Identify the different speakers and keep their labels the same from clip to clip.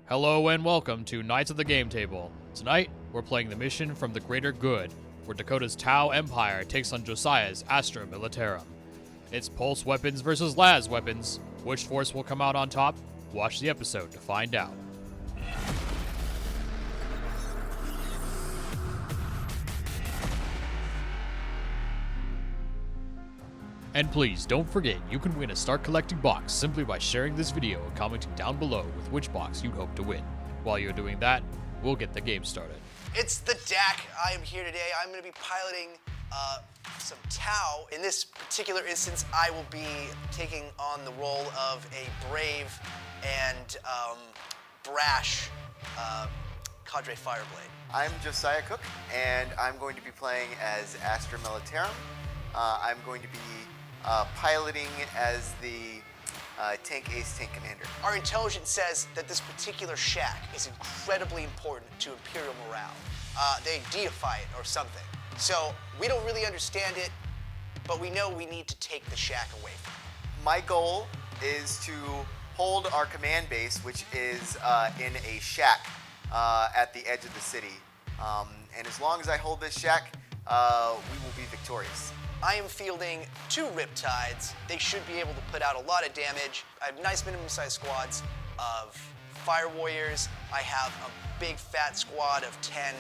Speaker 1: Hello and welcome to Knights of the Game Table. Tonight, we're playing the mission from the Greater Good, where Dakota's Tau Empire takes on Josiah's Astra Militarum. It's pulse weapons versus las weapons. Which force will come out on top? Watch the episode to find out. And please, don't forget, you can win a Start Collecting box simply by sharing this video and commenting down below with which box you'd hope to win. While you're doing that, we'll get the game started.
Speaker 2: It's the DAC. I am here today. I'm going to be piloting some Tau. In this particular instance, I will be taking on the role of a brave and brash cadre fireblade.
Speaker 3: I'm Josiah Cook, and I'm going to be playing as Astra Militarum. I'm going to be piloting as the tank ace tank commander.
Speaker 2: Our intelligence says that this particular shack is incredibly important to Imperial morale. They deify it or something. So we don't really understand it, but we know we need to take the shack away from it.
Speaker 3: My goal is to hold our command base, which is in a shack at the edge of the city. And as long as I hold this shack, we will be victorious.
Speaker 2: I am fielding 2 Riptides. They should be able to put out a lot of damage. I have nice minimum size squads of Fire Warriors. I have a big fat squad of 10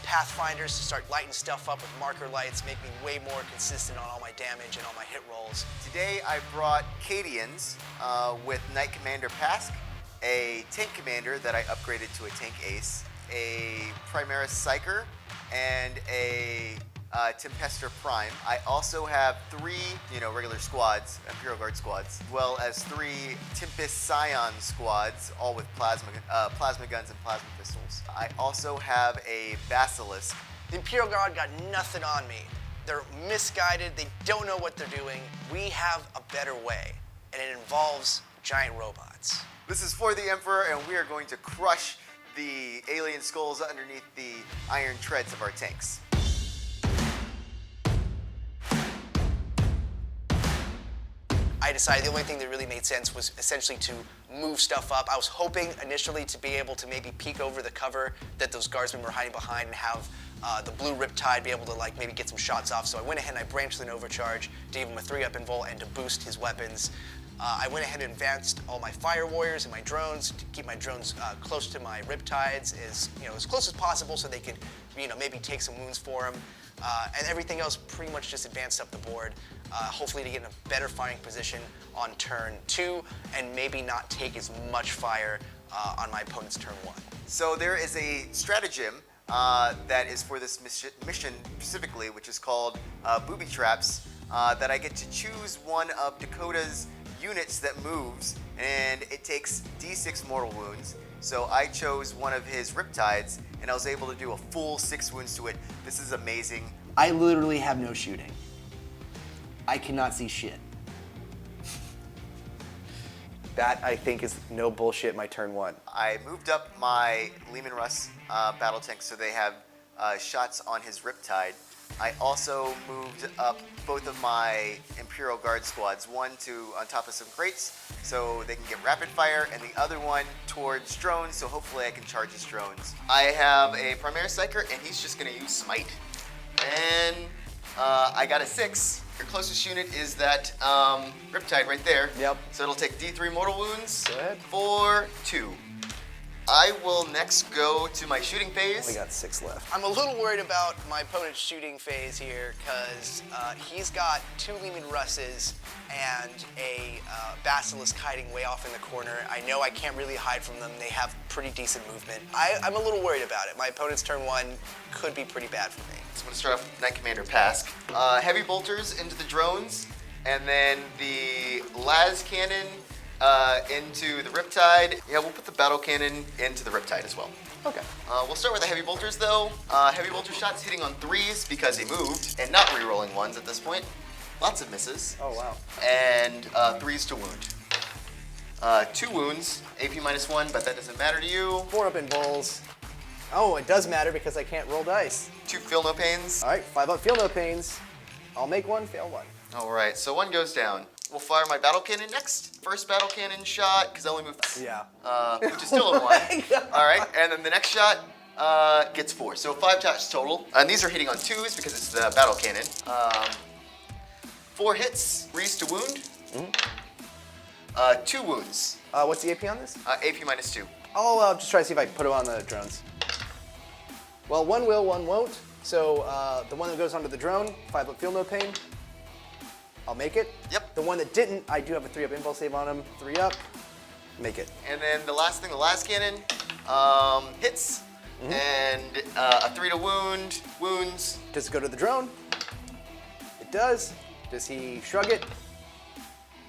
Speaker 2: Pathfinders to start lighting stuff up with marker lights, make me way more consistent on all my damage and all my hit rolls.
Speaker 3: Today I brought Cadians with Knight Commander Pask, a tank commander that I upgraded to a tank ace, a Primaris Psyker, and a Tempester Prime. I also have 3, regular squads, Imperial Guard squads, as well as 3 Tempest Scion squads, all with plasma guns and plasma pistols. I also have a Basilisk.
Speaker 2: The Imperial Guard got nothing on me. They're misguided, they don't know what they're doing. We have a better way, and it involves giant robots.
Speaker 3: This is for the Emperor, and we are going to crush the alien skulls underneath the iron treads of our tanks.
Speaker 2: I decided the only thing that really made sense was essentially to move stuff up. I was hoping initially to be able to maybe peek over the cover that those guardsmen were hiding behind and have the blue Riptide be able to maybe get some shots off. So I went ahead and I branched with an overcharge to give him a 3-up invul and to boost his weapons. I went ahead and advanced all my Fire Warriors and my drones to keep my drones close to my Riptides as close as possible so they could maybe take some wounds for them. And everything else pretty much just advanced up the board, hopefully to get in a better firing position on turn 2 and maybe not take as much fire on my opponent's turn 1.
Speaker 3: So there is a stratagem that is for this mission specifically, which is called Booby Traps, that I get to choose one of Dakota's units that moves, and it takes D6 mortal wounds. So I chose one of his Riptides, and I was able to do a full 6 wounds to it. This is amazing.
Speaker 2: I literally have no shooting. I cannot see shit. That, I think, is no bullshit my turn 1.
Speaker 3: I moved up my Lehman Russ battle tank so they have shots on his Riptide. I also moved up both of my Imperial Guard squads, one on top of some crates so they can get rapid fire, and the other one towards drones, so hopefully I can charge his drones. I have a Primaris Psyker, and he's just going to use Smite. And I got a 6. Your closest unit is that Riptide right there.
Speaker 2: Yep.
Speaker 3: So it'll take D3 mortal wounds.
Speaker 2: Go ahead.
Speaker 3: For 2. I will next go to my shooting phase.
Speaker 2: We got 6 left. I'm a little worried about my opponent's shooting phase here because he's got 2 Lehman Russes and a Basilisk hiding way off in the corner. I know I can't really hide from them. They have pretty decent movement. I'm a little worried about it. My opponent's turn 1 could be pretty bad for me.
Speaker 3: So I'm going to start off with Knight Commander Pask. Heavy bolters into the drones, and then the las cannon into the Riptide. Yeah, we'll put the battle cannon into the Riptide as well.
Speaker 2: Okay.
Speaker 3: We'll start with the heavy bolters though. Heavy bolter shots hitting on 3s because he moved, and not re-rolling 1s at this point. Lots of misses.
Speaker 2: Oh, wow.
Speaker 3: And 3s to wound. 2 wounds, AP -1, but that doesn't matter to you.
Speaker 2: 4-up invuls. Oh, it does matter because I can't roll dice.
Speaker 3: 2 feel no pains.
Speaker 2: All right, 5-up feel no pains. I'll make 1, fail 1.
Speaker 3: All right, so 1 goes down. We'll fire my battle cannon next. First battle cannon shot, because I only moved.
Speaker 2: Yeah.
Speaker 3: Which is still a 1. All right, and then the next shot gets 4. So 5 shots total. And these are hitting on 2s because it's the battle cannon. 4 hits, reese to wound. 2 wounds.
Speaker 2: What's the AP on this?
Speaker 3: AP minus 2.
Speaker 2: I'll just try to see if I can put it on the drones. Well, one will, one won't. So the one that goes onto the drone, 5 up, feel no pain. I'll make it.
Speaker 3: Yep.
Speaker 2: The one that didn't, I do have a 3 up impulse save on him. 3 up, make it.
Speaker 3: And then the last thing, the last cannon hits, and a 3 to wound, wounds.
Speaker 2: Does it go to the drone? It does. Does he shrug it?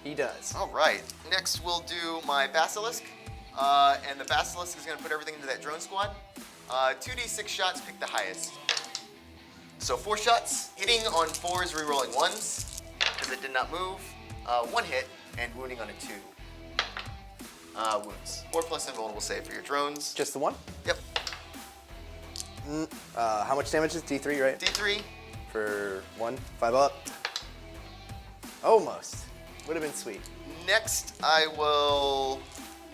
Speaker 2: He does.
Speaker 3: All right. Next, we'll do my Basilisk. And the Basilisk is going to put everything into that drone squad. 2d6 shots, pick the highest. So 4 shots, hitting on 4s, rerolling 1s, because it did not move. 1 hit, and wounding on a 2. Wounds. 4 plus invulnerable save for your drones.
Speaker 2: Just the one?
Speaker 3: Yep.
Speaker 2: How much damage is D3, right?
Speaker 3: D3.
Speaker 2: For 1, 5 up. Almost. Would have been sweet.
Speaker 3: Next, I will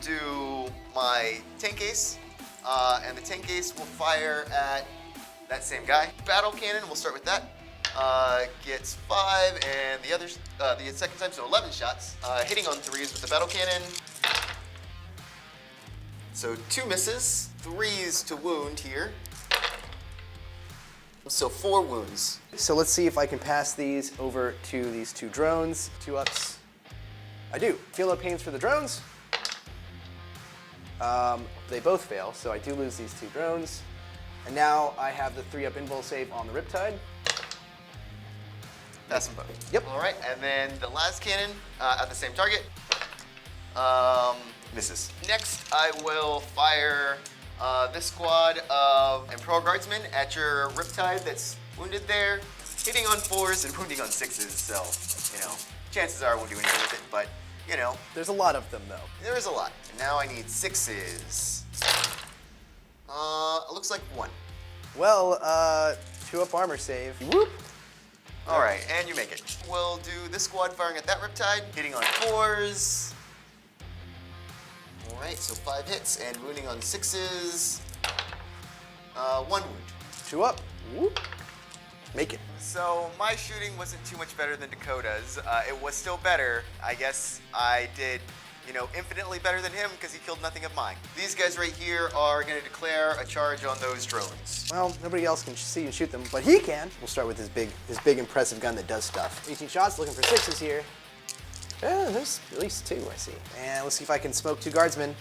Speaker 3: do my tank ace. And the tank ace will fire at that same guy. Battle cannon, we'll start with that. Gets 5, and the others, the second time, so 11 shots. Hitting on 3s with the battle cannon. So 2 misses, 3s to wound here. So 4 wounds.
Speaker 2: So let's see if I can pass these over to these 2 drones. 2 ups. I do. Feel no pains for the drones. They both fail, so I do lose these 2 drones. And now I have the 3 up invul save on the Riptide.
Speaker 3: Pass them both.
Speaker 2: Yep.
Speaker 3: All right, and then the last cannon at the same target. Misses. Next, I will fire this squad of Imperial Guardsmen at your Riptide that's wounded there, hitting on 4s and wounding on 6s. So, you know, chances are we'll do anything with it, but you know.
Speaker 2: There's a lot of them, though.
Speaker 3: There is a lot. And now I need 6s. Looks like 1.
Speaker 2: Well, 2 up armor save. Whoop.
Speaker 3: All right, and you make it. We'll do this squad firing at that Riptide, hitting on 4s. All right, so 5 hits and wounding on 6s. 1 wound.
Speaker 2: 2 up. Whoop. Make it.
Speaker 3: So my shooting wasn't too much better than Dakota's. It was still better. I guess I did, you know, infinitely better than him because he killed nothing of mine. These guys right here are going to declare a charge on those drones.
Speaker 2: Well, nobody else can see and shoot them, but he can. We'll start with his big impressive gun that does stuff. 18 shots, looking for 6s here. Yeah, there's at least 2, I see. And let's see if I can smoke 2 guardsmen.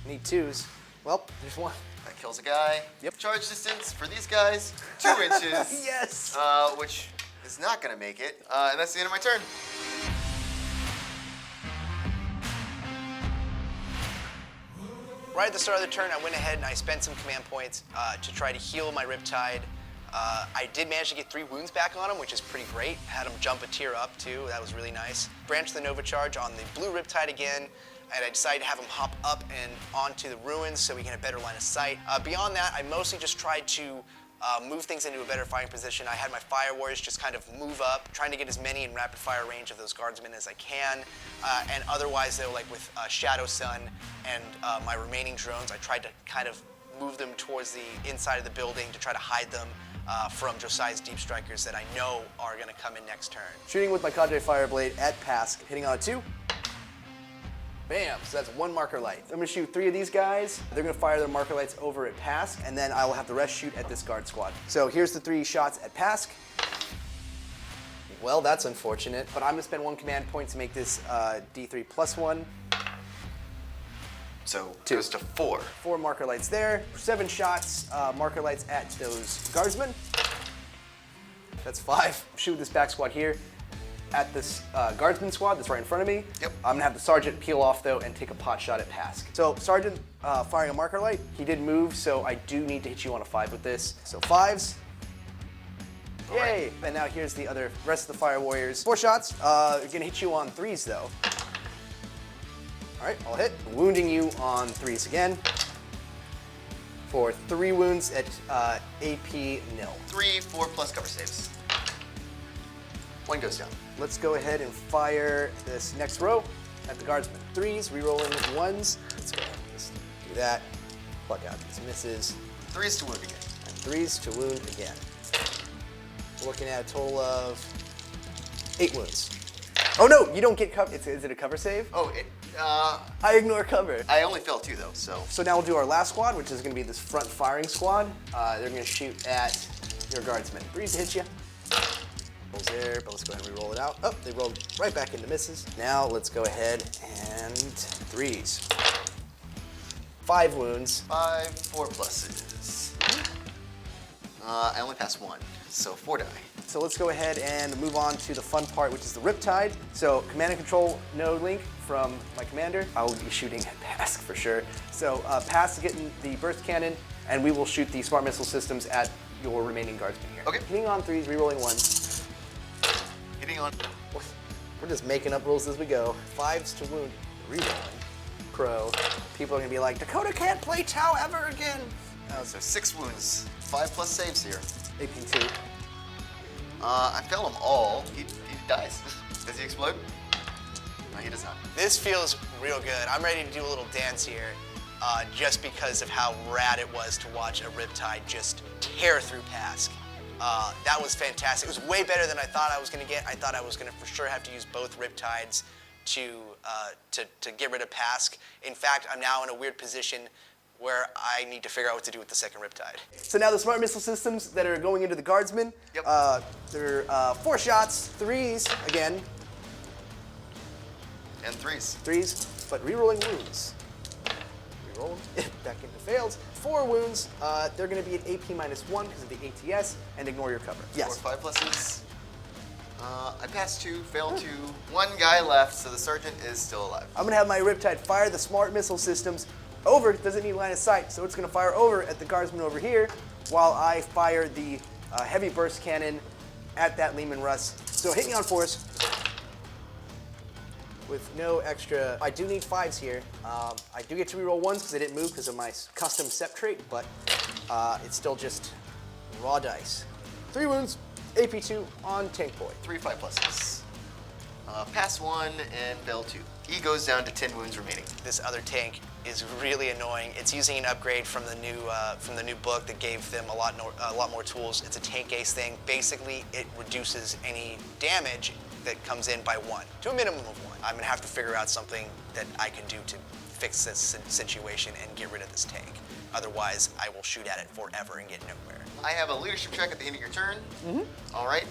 Speaker 2: Need 2s. Well, there's 1.
Speaker 3: That kills a guy.
Speaker 2: Yep.
Speaker 3: Charge distance for these guys, 2 inches.
Speaker 2: Yes.
Speaker 3: Which is not going to make it. And that's the end of my turn.
Speaker 2: Right at the start of the turn, I went ahead and I spent some command points to try to heal my Riptide. I did manage to get 3 wounds back on him, which is pretty great. Had him jump a tier up too, that was really nice. Branched the Nova Charge on the blue Riptide again, and I decided to have him hop up and onto the ruins so we can have a better line of sight. Beyond that, I mostly just tried to move things into a better firing position. I had my Fire Warriors just kind of move up, trying to get as many in rapid fire range of those guardsmen as I can. And otherwise, though, like with Shadow Sun and my remaining drones, I tried to kind of move them towards the inside of the building to try to hide them from Josiah's deep strikers that I know are going to come in next turn. Shooting with my Cadre Fireblade at Pask, hitting on a 2. Bam, so that's 1 marker light. I'm gonna shoot 3 of these guys. They're gonna fire their marker lights over at Pask, and then I will have the rest shoot at this guard squad. So here's the 3 shots at Pask. Well, that's unfortunate, but I'm gonna spend 1 command point to make this D3 plus 1.
Speaker 3: So 2 goes to 4.
Speaker 2: 4 marker lights there. 7 shots, marker lights at those guardsmen. That's 5. Shoot this back squad here. At this guardsman squad that's right in front of me.
Speaker 3: Yep.
Speaker 2: I'm gonna have the sergeant peel off though and take a pot shot at Pask. So sergeant firing a marker light. He did move, so I do need to hit you on a 5 with this. So 5s. Yay!
Speaker 3: Right.
Speaker 2: And now here's the other rest of the Fire Warriors. 4 shots. Gonna hit you on 3s though. All right, I'll hit. Wounding you on 3s again. For 3 wounds at AP nil.
Speaker 3: 3, 4 plus cover saves. One goes down.
Speaker 2: Let's go ahead and fire this next row at the guardsman. 3s, rerolling 1s. Let's go ahead and just do that. Pluck out these misses.
Speaker 3: 3s to wound again.
Speaker 2: And 3s to wound again. We're looking at a total of 8 wounds. Oh no, you don't get cover. Is it a cover save?
Speaker 3: Oh,
Speaker 2: I ignore cover.
Speaker 3: I only failed 2 though, so.
Speaker 2: So now we'll do our last squad, which is going to be this front firing squad. They're going to shoot at your guardsmen. 3s to hit you. Rolls there, but let's go ahead and re-roll it out. Oh, they rolled right back into misses. Now let's go ahead and 3s. 5 wounds.
Speaker 3: 5, 4 pluses. I only passed 1, so 4 die.
Speaker 2: So let's go ahead and move on to the fun part, which is the Riptide. So command and control node link from my commander. I will be shooting at Pask for sure. So Pask getting the burst cannon, and we will shoot the smart missile systems at your remaining guardsmen here.
Speaker 3: Okay.
Speaker 2: Hitting on 3s, rerolling 1s.
Speaker 3: Hitting on.
Speaker 2: We're just making up rules as we go. 5s to wound, rerolling. Pro. People are gonna be like, Dakota can't play Tau ever again.
Speaker 3: So 6 wounds, 5 plus saves here.
Speaker 2: AP2.
Speaker 3: I fail them all. He dies. Does he explode? No, he does not.
Speaker 2: This feels real good. I'm ready to do a little dance here, just because of how rad it was to watch a Riptide just tear through Pask. That was fantastic. It was way better than I thought I was going to get. I thought I was going to for sure have to use both Riptides to get rid of Pask. In fact, I'm now in a weird position where I need to figure out what to do with the second Riptide. So now the smart missile systems that are going into the guardsmen,
Speaker 3: Yep.
Speaker 2: they're 4 shots, 3s again,
Speaker 3: And 3s.
Speaker 2: 3s, but rerolling wounds. Reroll back into fails. 4 wounds. They're going to be at AP -1 because of the ATS, and ignore your cover.
Speaker 3: 4, 5 pluses. I passed 2, failed 2. 1 guy left, so the sergeant is still alive.
Speaker 2: I'm going to have my Riptide fire the smart missile systems over. Doesn't need line of sight, so it's going to fire over at the guardsman over here, while I fire the heavy burst cannon at that Lehman Russ. So hit me on 4s. With no extra, I do need 5s here. I do get to reroll 1s because I didn't move because of my custom SEP trait, but it's still just raw dice. 3 wounds, AP2 on Tank Boy.
Speaker 3: 3, 5 pluses. Pass 1 and fail 2. He goes down to 10 wounds remaining.
Speaker 2: This other tank is really annoying. It's using an upgrade from the new book that gave them a lot more tools. It's a tank ace thing. Basically, it reduces any damage that comes in by 1 to a minimum of 1. I'm gonna have to figure out something that I can do to fix this situation and get rid of this tank. Otherwise, I will shoot at it forever and get nowhere.
Speaker 3: I have a leadership check at the end of your turn. All right,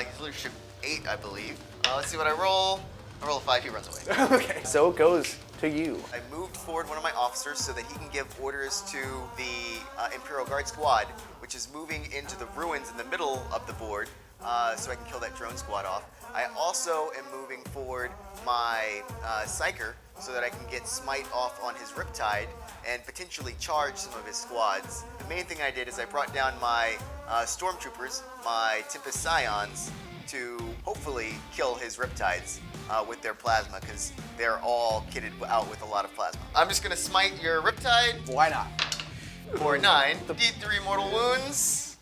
Speaker 3: he's leadership 8, I believe. Let's see what I roll. I roll a 5, he runs away.
Speaker 2: Okay, so it goes to you.
Speaker 3: I moved forward one of my officers so that he can give orders to the Imperial Guard squad, which is moving into the ruins in the middle of the board, so I can kill that drone squad off. I also am moving forward my Psyker so that I can get Smite off on his Riptide and potentially charge some of his squads. The main thing I did is I brought down my Stormtroopers, my Tempest Scions, to hopefully kill his Riptides with their plasma, because they're all kitted out with a lot of plasma. I'm just gonna smite your Riptide
Speaker 2: Why not?
Speaker 3: for 9, D3 mortal wounds,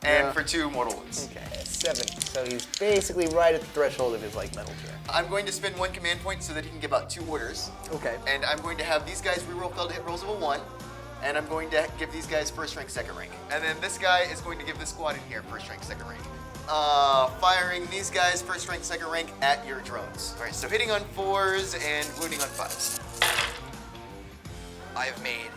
Speaker 3: and for 2 mortal wounds.
Speaker 2: Okay, 7. So he's basically right at the threshold of his metal tier.
Speaker 3: I'm going to spend 1 command point so that he can give out 2 orders.
Speaker 2: Okay.
Speaker 3: And I'm going to have these guys reroll failed hit rolls of a 1. And I'm going to give these guys first rank, second rank. And then this guy is going to give this squad in here first rank, second rank. Firing these guys first rank, second rank at your drones. All right, so hitting on 4s and wounding on 5s.
Speaker 2: I have made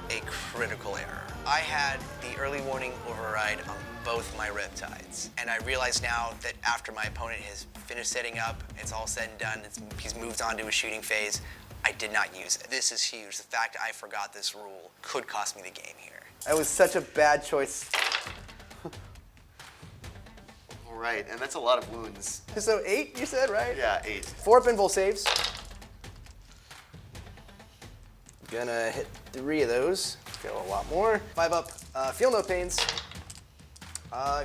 Speaker 2: a critical error. I had the early warning override on both my Riptides, and I realize now that after my opponent has finished setting up, it's all said and done, he's moved on to a shooting phase, I did not use it. This is huge. The fact I forgot this rule could cost me the game here. That was such a bad choice.
Speaker 3: All right, and that's a lot of wounds.
Speaker 2: So 8, you said, right?
Speaker 3: Yeah, 8.
Speaker 2: 4 pinball saves. Gonna hit 3 of those. Feel a lot more. 5 up. Feel no pains.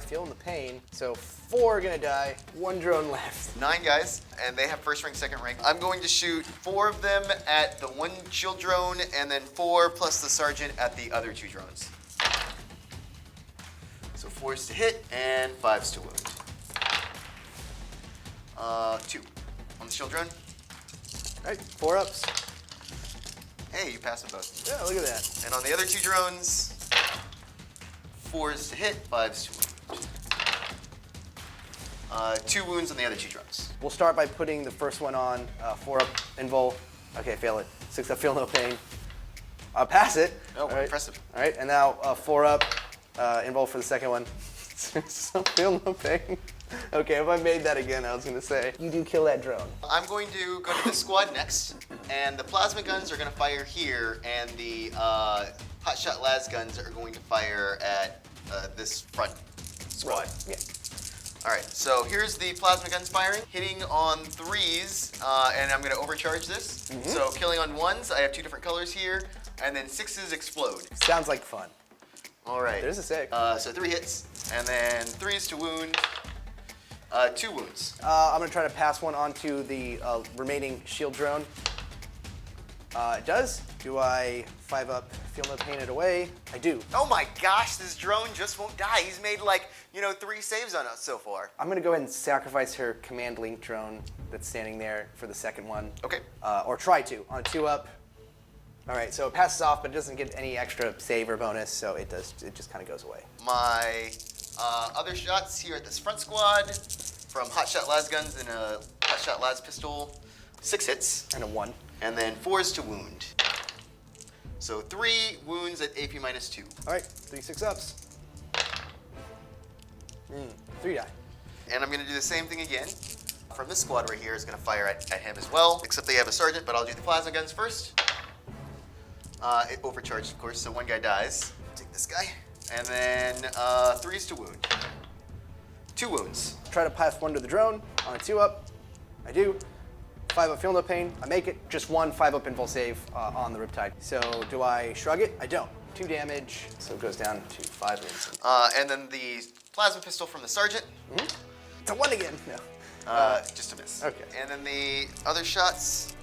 Speaker 2: Feeling the pain. So 4 are gonna die. 1 drone left.
Speaker 3: 9 guys, and they have first rank, second rank. I'm going to shoot 4 of them at the 1 shield drone, and then 4 plus the sergeant at the other 2 drones.
Speaker 2: So
Speaker 3: 4s to hit and 5s to wound. 2 on the shield drone.
Speaker 4: All right, 4 ups.
Speaker 3: Hey, you passed them both.
Speaker 4: Yeah, look at that.
Speaker 3: And on the other 2 drones, 4s to hit, 5s to wound. 2 wounds on the other 2 drones.
Speaker 4: We'll start by putting the first one on 4 up invul. Okay, fail it. 6 up, feel no pain. Pass it.
Speaker 3: Oh,
Speaker 4: All right.
Speaker 3: impressive.
Speaker 4: All right, and now 4 up invul for the second one. 6 up, feel no pain. Okay, if I made that again, I was gonna say, you do kill that drone.
Speaker 3: I'm going to go to this squad next, and the plasma guns are going to fire here, and the hotshot las guns are going to fire at this front squad.
Speaker 4: Yeah.
Speaker 3: All right, so here's the plasma guns firing, hitting on 3s, and I'm going to overcharge this. So killing on 1s, I have 2 different colors here, and then 6s explode.
Speaker 4: Sounds like fun.
Speaker 3: All right.
Speaker 4: There's a 6.
Speaker 3: So 3 hits, and then 3s to wound, 2 wounds.
Speaker 4: I'm gonna try to pass one onto the remaining shield drone. It does. Do I 5 up, feel no pain it away? I do.
Speaker 3: Oh my gosh, this drone just won't die. He's made like, 3 saves on us so far.
Speaker 4: I'm gonna go ahead and sacrifice her command link drone that's standing there for the second one.
Speaker 3: Okay.
Speaker 4: Or try to, on a 2 up. All right, so it passes off, but it doesn't get any extra save or bonus, so it just kind of goes away.
Speaker 3: My other shots here at this front squad from hotshot las guns and a hotshot las pistol, 6 hits,
Speaker 4: And a 1.
Speaker 3: and then 4s to wound. So 3 wounds at AP -2.
Speaker 4: All right, 3 6 ups. 3 die.
Speaker 3: And I'm gonna do the same thing again. From this squad right here is gonna fire at him as well, except they have a sergeant, but I'll do the plasma guns first. It overcharged, of course, so 1 guy dies. Take this guy. And then 3s to wound. 2 wounds.
Speaker 4: Try to pass 1 to the drone on a 2 up. I do. 5 up, feel no pain. I make it. Just 1 5 up invul save on the Riptide. So do I shrug it? I don't. 2 damage, so it goes down to 5 wounds.
Speaker 3: And then the plasma pistol from the sergeant.
Speaker 4: It's a 1 again. No.
Speaker 3: Just a miss.
Speaker 4: Okay.
Speaker 3: And then the other shots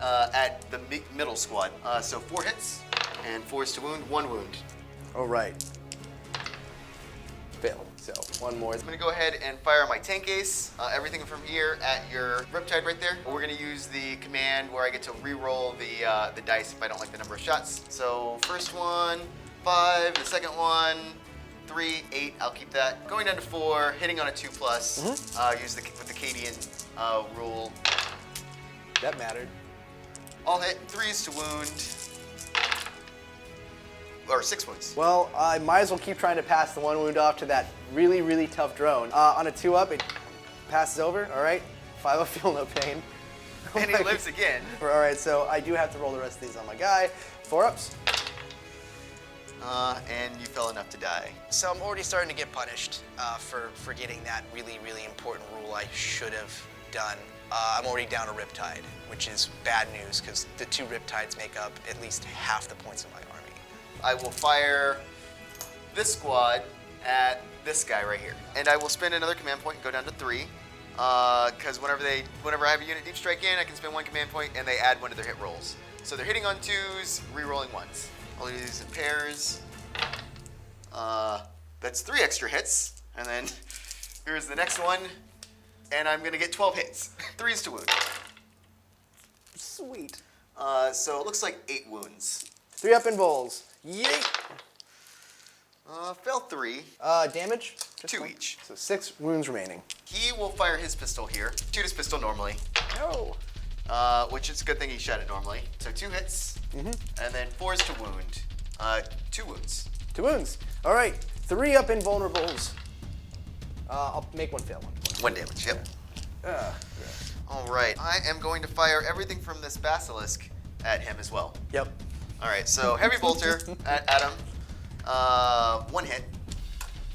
Speaker 3: at the middle squad. So 4 hits and 4s to wound, 1 wound.
Speaker 4: All right. Fail. So 1 more.
Speaker 3: I'm gonna go ahead and fire my tank ace. Everything from here at your Riptide right there. We're gonna use the command where I get to re-roll the dice if I don't like the number of shots. So first one, 5. The second one, 3, 8. I'll keep that. Going down to 4, hitting on a 2+. Use with the Cadian rule.
Speaker 4: That mattered.
Speaker 3: All hit, 3s to wound. Or 6 wounds.
Speaker 4: Well, I might as well keep trying to pass the 1 wound off to that really, really tough drone. On a 2 up, it passes over. All right. 5 up, feel no pain.
Speaker 3: And he lives again.
Speaker 4: All right, so I do have to roll the rest of these on my guy. 4 ups.
Speaker 3: And you fell enough to die.
Speaker 2: So I'm already starting to get punished for forgetting that really, really important rule I should have done. I'm already down a Riptide, which is bad news because the 2 Riptides make up at least half the points of my army.
Speaker 3: I will fire this squad at this guy right here. And I will spend another command point and go down to 3. Because whenever I have a unit deep strike in, I can spend 1 command point and they add 1 to their hit rolls. So they're hitting on 2s, re-rolling 1s. I'll do these in pairs. That's 3 extra hits. And then here's the next one. And I'm gonna get 12 hits. 3s to wound.
Speaker 4: Sweet.
Speaker 3: So it looks like 8 wounds.
Speaker 4: 3 up invuls. Yeet.
Speaker 3: Fell 3.
Speaker 4: Damage? Just
Speaker 3: 2
Speaker 4: 1.
Speaker 3: each.
Speaker 4: So 6 wounds remaining.
Speaker 3: He will fire his pistol here. Shoot his pistol normally.
Speaker 4: No.
Speaker 3: Which is a good thing he shot it normally. So 2 hits. And then 4s to wound. 2 wounds.
Speaker 4: 2 wounds. All right. 3 up invulnerables. I'll make 1 fail.
Speaker 3: 1 damage, yep. All right. I am going to fire everything from this basilisk at him as well.
Speaker 4: Yep.
Speaker 3: All right, so heavy bolter at him. 1 hit.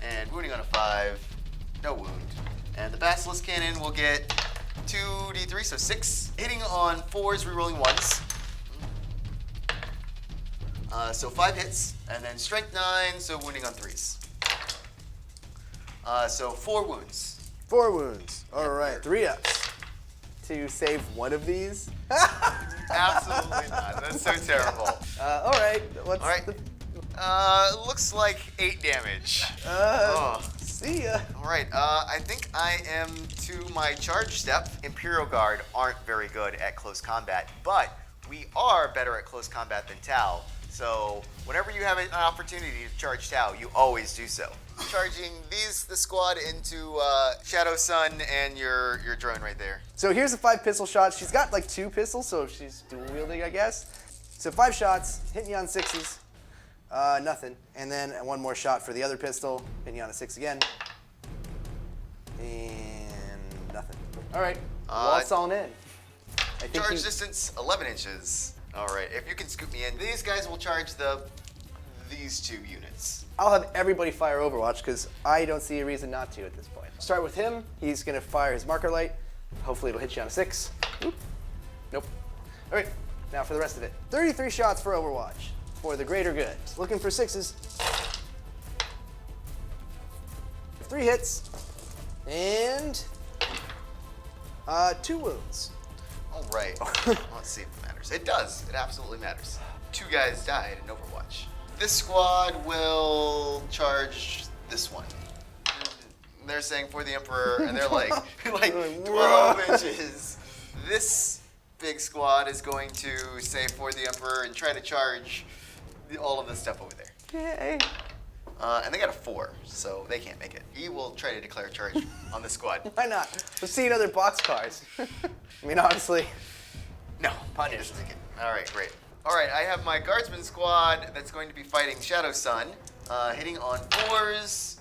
Speaker 3: And wounding on a 5. No wound. And the basilisk cannon will get 2d3, so 6. Hitting on 4s, rerolling 1s. So 5 hits. And then strength 9, so wounding on 3s. So 4 wounds.
Speaker 4: 4 wounds. All right. 3 ups. To save 1 of these?
Speaker 3: Absolutely not. That's so terrible.
Speaker 4: All right. What's
Speaker 3: All right. Looks like 8 damage.
Speaker 4: See ya.
Speaker 3: All right, I think I am to my charge step. Imperial Guard aren't very good at close combat, but we are better at close combat than Tau. So whenever you have an opportunity to charge Tau, you always do so. Charging the squad into Shadow Sun and your drone right there.
Speaker 4: So here's the 5 pistol shots. She's got like 2 pistols, so she's dual wielding, I guess. So 5 shots, hitting you on 6s. Nothing. And then 1 more shot for the other pistol, hitting you on a 6 again. And nothing. All right, waltz on in. I think
Speaker 3: Charge distance 11 inches. All right, if you can scoop me in, these guys will charge these 2 units.
Speaker 4: I'll have everybody fire Overwatch because I don't see a reason not to at this point. Start with him. He's gonna fire his marker light. Hopefully it'll hit you on a 6. Oop. Nope. All right, now for the rest of it. 33 shots for Overwatch for the greater good. Looking for 6s. 3 hits and 2 wounds.
Speaker 3: All right, let's see if it matters. It does, it absolutely matters. 2 guys died in Overwatch. This squad will charge this one. They're saying for the Emperor, and they're like 12 inches. This big squad is going to say for the Emperor and try to charge all of this stuff over there.
Speaker 4: Yay.
Speaker 3: And they got a 4, so they can't make it. He will try to declare charge on this squad.
Speaker 4: Why not? Let's see other boxcars. I mean, honestly.
Speaker 3: No,
Speaker 4: Punish.
Speaker 3: just take it. All right, great. All right, I have my guardsman squad that's going to be fighting Shadow Sun, hitting on 4s.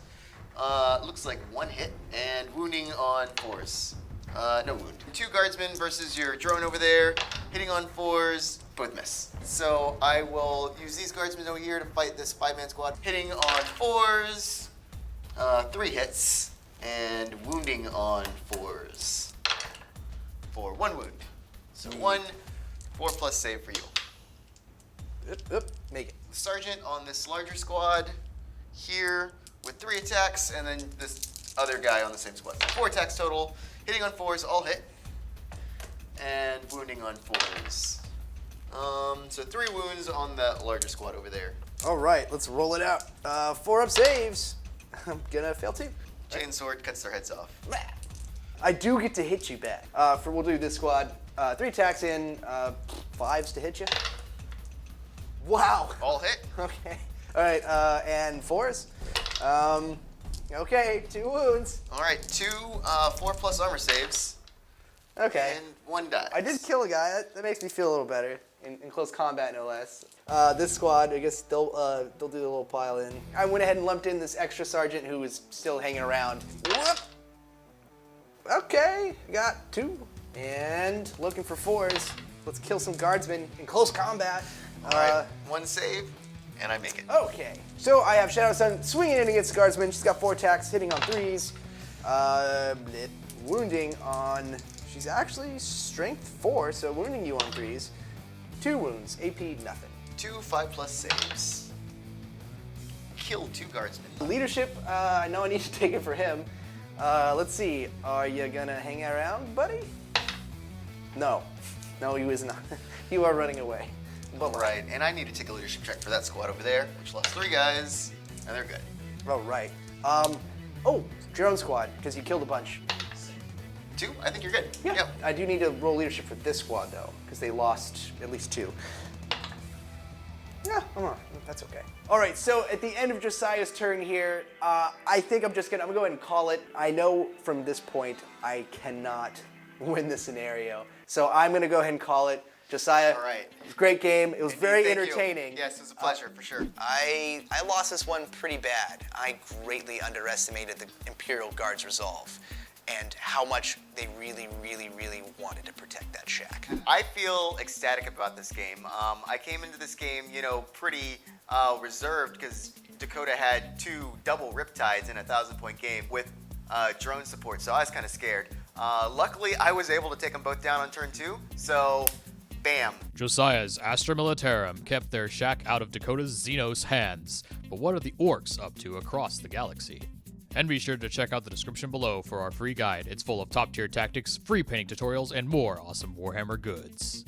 Speaker 3: Looks like 1 hit and wounding on 4s. No wound. 2 guardsmen versus your drone over there, hitting on 4s, both miss. So I will use these guardsmen over here to fight this 5-man squad, hitting on 4s, 3 hits, and wounding on 4s for 1 wound. So 1 4+ save for you.
Speaker 4: Oop, make it.
Speaker 3: The sergeant on this larger squad here with 3 attacks, and then this other guy on the same squad. 4 attacks total, hitting on 4s, all hit, and wounding on 4s. So 3 wounds on that larger squad over there.
Speaker 4: All right, let's roll it out. 4 up saves. I'm gonna fail 2.
Speaker 3: Chainsword cuts their heads off.
Speaker 4: I do get to hit you back. We'll do this squad. 3 attacks in, 5s to hit you. Wow.
Speaker 3: All hit.
Speaker 4: Okay. All right, and 4s. Okay, 2 wounds.
Speaker 3: All right, 2 4+ armor saves,
Speaker 4: Okay.
Speaker 3: and 1 dies.
Speaker 4: I did kill a guy. That makes me feel a little better. In close combat, no less. This squad, I guess they'll do the little pile in. I went ahead and lumped in this extra sergeant who was still hanging around. Whoop. Okay, got 2. And looking for 4s. Let's kill some guardsmen in close combat.
Speaker 3: All right, 1 save, and I make it.
Speaker 4: Okay, so I have Shadow Sun swinging in against Guardsman. She's got 4 attacks, hitting on 3s, wounding on. She's actually strength 4, so wounding you on 3s. 2 wounds, AP nothing.
Speaker 3: 2 5+ saves. Kill 2 guardsmen.
Speaker 4: Leadership, I know I need to take it for him. Let's see, are you gonna hang around, buddy? No, he is not. You are running away.
Speaker 3: All right, and I need to take a leadership check for that squad over there, which lost 3 guys, and they're good.
Speaker 4: Oh, right. Drone squad, because you killed a bunch.
Speaker 3: 2? I think you're good.
Speaker 4: Yeah.
Speaker 3: Yep.
Speaker 4: I do need to roll leadership for this squad, though, because they lost at least 2. Yeah, that's okay. All right, so at the end of Josiah's turn here, I think I'm gonna go ahead and call it. I know from this point I cannot win this scenario, so I'm gonna go ahead and call it. Josiah,
Speaker 3: All right.
Speaker 4: it was a great game. It was
Speaker 3: Indeed,
Speaker 4: very
Speaker 3: thank you.
Speaker 4: entertaining.
Speaker 3: Yes, it was a pleasure, for sure.
Speaker 2: I lost this one pretty bad. I greatly underestimated the Imperial Guard's resolve and how much they really, really, really wanted to protect that shack.
Speaker 3: I feel ecstatic about this game. I came into this game, pretty reserved because Dakota had 2 double Riptides in a 1,000-point game with drone support, so I was kind of scared. Luckily, I was able to take them both down on turn 2, so bam.
Speaker 1: Josiah's Astra Militarum kept their shack out of Dakota's Xenos hands, but what are the orcs up to across the galaxy? And be sure to check out the description below for our free guide. It's full of top-tier tactics, free painting tutorials, and more awesome Warhammer goods.